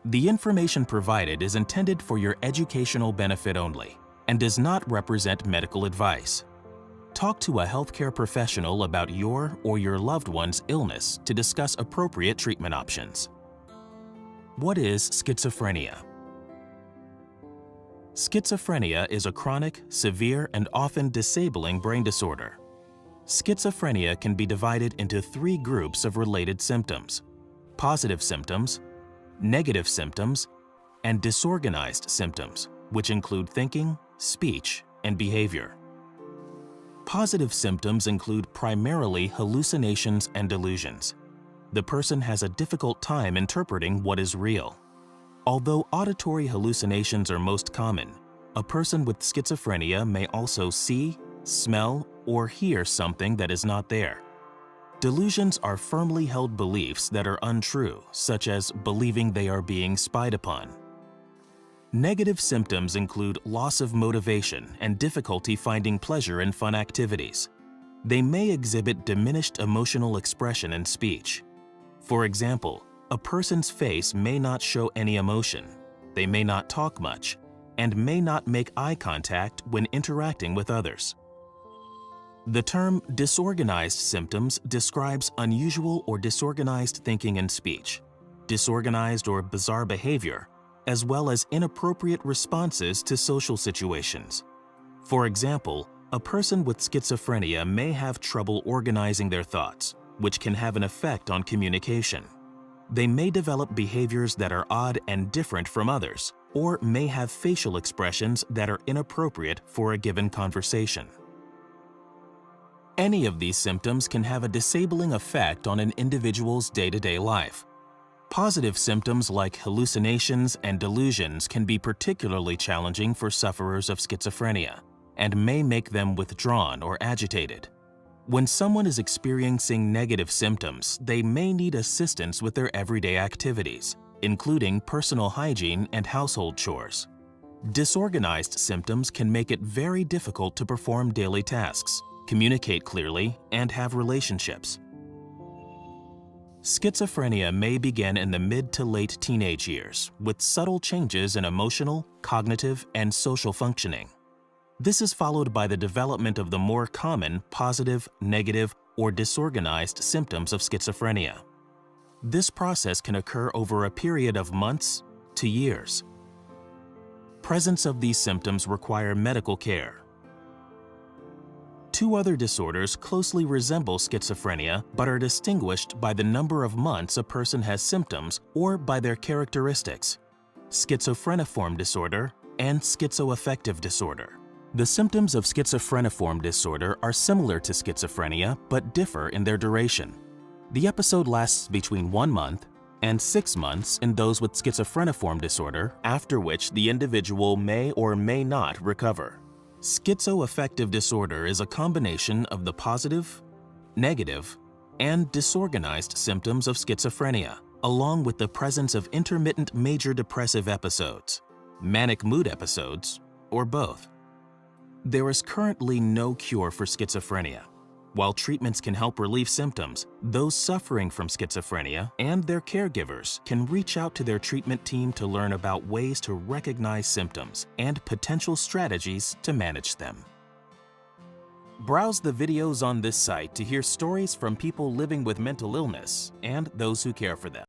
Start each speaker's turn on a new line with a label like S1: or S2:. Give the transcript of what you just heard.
S1: The information provided is intended for your educational benefit only and does not represent medical advice. Talk to a healthcare professional about your or your loved one's illness to discuss appropriate treatment options. What is schizophrenia? Schizophrenia is a chronic, severe, and often disabling brain disorder. Schizophrenia can be divided into 3 groups of related symptoms: positive symptoms, negative symptoms, and disorganized symptoms, which include thinking, speech, and behavior. Positive symptoms include primarily hallucinations and delusions. The person has a difficult time interpreting what is real. Although auditory hallucinations are most common, a person with schizophrenia may also see, smell, or hear something that is not there. Delusions are firmly held beliefs that are untrue, such as believing they are being spied upon. Negative symptoms include loss of motivation and difficulty finding pleasure in fun activities. They may exhibit diminished emotional expression in speech. For example, a person's face may not show any emotion, they may not talk much, and may not make eye contact when interacting with others. The term disorganized symptoms describes unusual or disorganized thinking and speech, disorganized or bizarre behavior, as well as inappropriate responses to social situations. For example, a person with schizophrenia may have trouble organizing their thoughts, which can have an effect on communication. They may develop behaviors that are odd and different from others, or may have facial expressions that are inappropriate for a given conversation. Any of these symptoms can have a disabling effect on an individual's day-to-day life. Positive symptoms like hallucinations and delusions can be particularly challenging for sufferers of schizophrenia and may make them withdrawn or agitated. When someone is experiencing negative symptoms, they may need assistance with their everyday activities, including personal hygiene and household chores. Disorganized symptoms can make it very difficult to perform daily tasks, communicate clearly, and have relationships. Schizophrenia may begin in the mid to late teenage years with subtle changes in emotional, cognitive, and social functioning. This is followed by the development of the more common positive, negative, or disorganized symptoms of schizophrenia. This process can occur over a period of months to years. Presence of these symptoms require medical care. 2 other disorders closely resemble schizophrenia but are distinguished by the number of months a person has symptoms or by their characteristics: schizophreniform disorder and schizoaffective disorder. The symptoms of schizophreniform disorder are similar to schizophrenia but differ in their duration. The episode lasts between 1 month and 6 months in those with schizophreniform disorder, after which the individual may or may not recover. Schizoaffective disorder is a combination of the positive, negative, and disorganized symptoms of schizophrenia, along with the presence of intermittent major depressive episodes, manic mood episodes, or both. There is currently no cure for schizophrenia. While treatments can help relieve symptoms, those suffering from schizophrenia and their caregivers can reach out to their treatment team to learn about ways to recognize symptoms and potential strategies to manage them. Browse the videos on this site to hear stories from people living with mental illness and those who care for them.